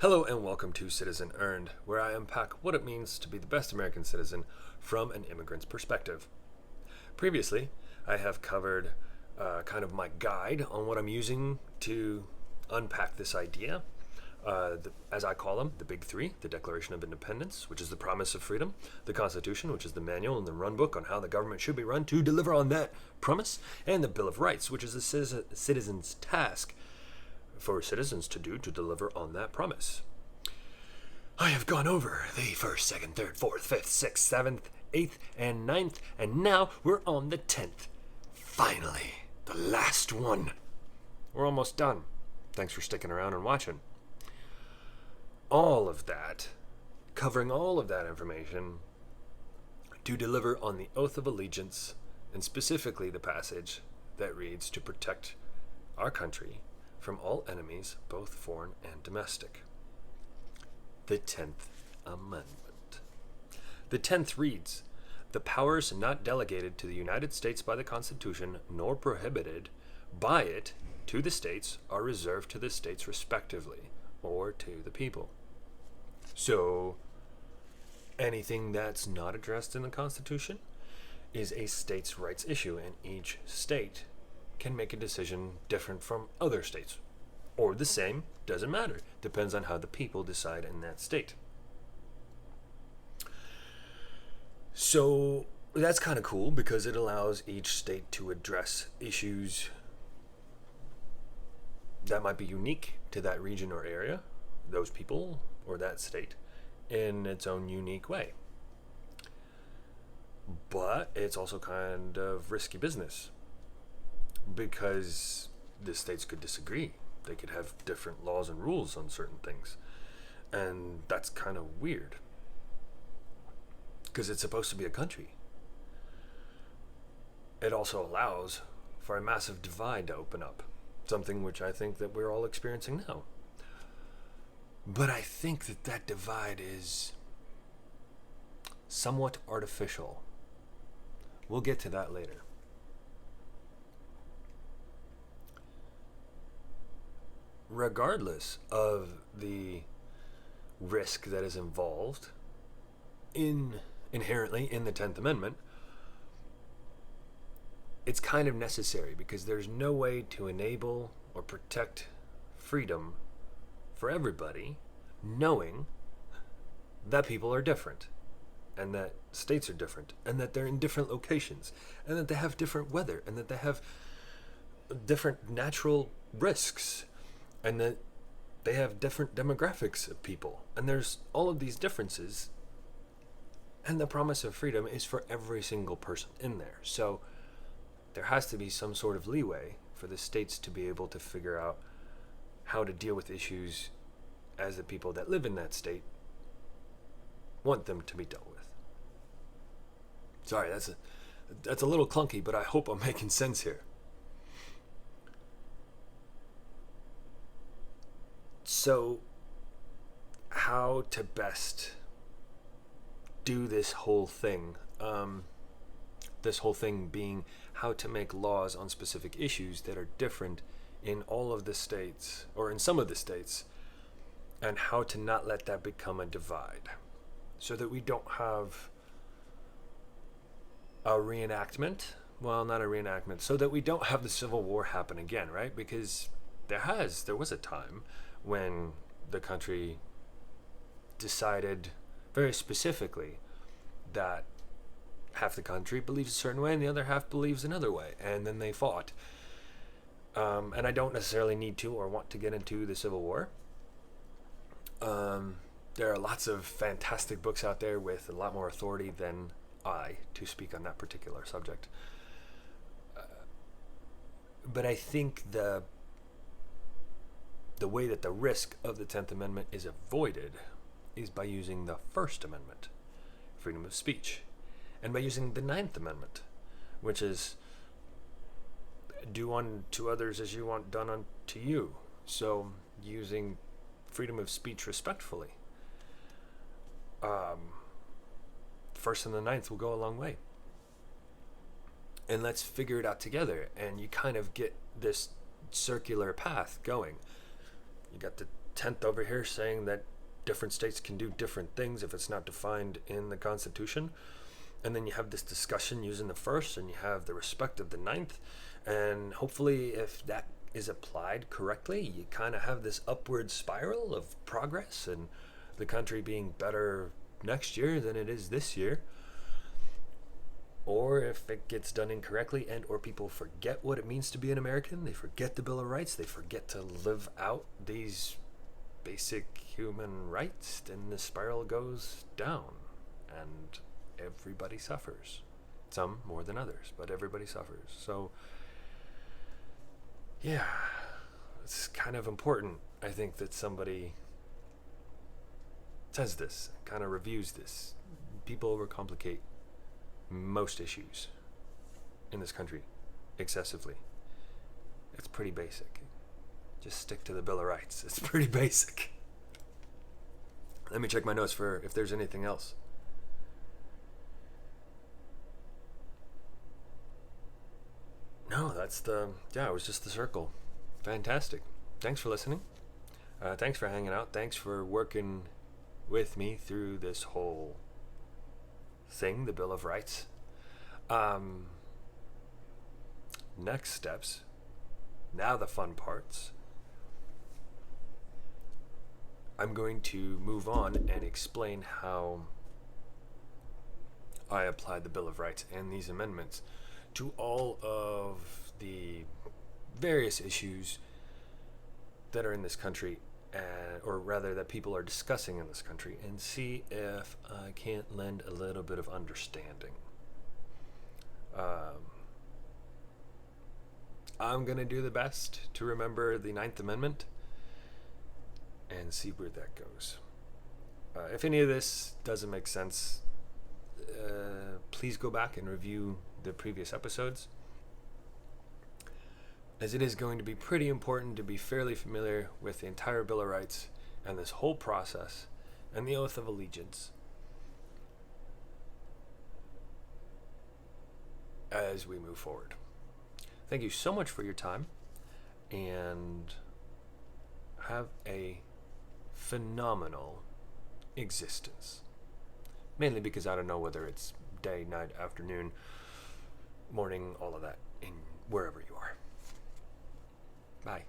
Hello and welcome to Citizen Earned, where I unpack what it means to be the best American citizen from an immigrant's perspective. Previously, I have covered kind of my guide on what I'm using to unpack this idea. As I call them, the big three: the Declaration of Independence, which is the promise of freedom; the Constitution, which is the manual and the run book on how the government should be run to deliver on that promise; and the Bill of Rights, which is the citizen's task for citizens to do to deliver on that promise. I have gone over the first, second, third, fourth, fifth, sixth, seventh, eighth, and ninth, and now we're on the 10th. Finally, the last one. We're almost done. Thanks for sticking around and watching. All of that, covering all of that information to deliver on the oath of allegiance, and specifically the passage that reads, to protect our country from all enemies, both foreign and domestic. The 10th Amendment. The 10th reads, "The powers not delegated to the United States by the Constitution, nor prohibited by it to the states, are reserved to the states respectively, or to the people." So, anything that's not addressed in the Constitution is a states' rights issue, and each state can make a decision different from other states, or the same, doesn't matter. Depends on how the people decide in that state. So that's kind of cool because it allows each state to address issues that might be unique to that region or area, those people, or that state, in its own unique way. But it's also kind of risky business because the states could disagree. They could have different laws and rules on certain things. And that's kind of weird because it's supposed to be a country. It also allows for a massive divide to open up, something which I think that we're all experiencing now. But I think that that divide is somewhat artificial. We'll get to that later. Regardless of the risk that is involved inherently in the 10th Amendment, it's kind of necessary because there's no way to enable or protect freedom for everybody knowing that people are different and that states are different and that they're in different locations and that they have different weather and that they have different natural risks and that they have different demographics of people. And there's all of these differences. And the promise of freedom is for every single person in there. So there has to be some sort of leeway for the states to be able to figure out how to deal with issues as the people that live in that state want them to be dealt with. Sorry, that's a little clunky, but I hope I'm making sense here. So, how to best do this whole thing? This whole thing being how to make laws on specific issues that are different in all of the states, or in some of the states, and how to not let that become a divide, so that we don't have a reenactment. Well, not a reenactment, so that we don't have the Civil War happen again, right? Because there was a time when the country decided very specifically that half the country believes a certain way and the other half believes another way, and then they fought. And I don't necessarily need to or want to get into the Civil War. There are lots of fantastic books out there with a lot more authority than I to speak on that particular subject. But I think the way that the risk of the 10th Amendment is avoided is by using the First Amendment, freedom of speech, and by using the 9th Amendment, which is do unto others as you want done unto you. So using freedom of speech respectfully. First and the 9th will go a long way. And let's figure it out together, and you kind of get this circular path going. You got the 10th over here saying that different states can do different things if it's not defined in the Constitution. And then you have this discussion using the first, and you have the respect of the ninth. And hopefully, if that is applied correctly, you kind of have this upward spiral of progress and the country being better next year than it is this year. Or if it gets done incorrectly, and or people forget what it means to be an American, they forget the Bill of Rights, they forget to live out these basic human rights, then the spiral goes down and everybody suffers. Some more than others, but everybody suffers. So yeah, it's kind of important, I think, that somebody says this, kind of reviews this. People overcomplicate most issues in this country excessively. It's pretty basic. Just stick to the Bill of Rights. It's pretty basic. Let me check my notes for if there's anything else. No, it was just the circle. Fantastic. Thanks for listening. Thanks for hanging out. Thanks for working with me through this whole thing, the Bill of Rights. Next steps. Now the fun parts. I'm going to move on and explain how I applied the Bill of Rights and these amendments to all of the various issues that are in this country, or rather that people are discussing in this country, and see if I can't lend a little bit of understanding. I'm going to do the best to remember the Ninth Amendment and see where that goes. If any of this doesn't make sense, please go back and review the previous episodes, as it is going to be pretty important to be fairly familiar with the entire Bill of Rights and this whole process and the Oath of Allegiance as we move forward. Thank you so much for your time, and have a phenomenal existence. Mainly because I don't know whether it's day, night, afternoon, morning, all of that, in wherever you are. Bye.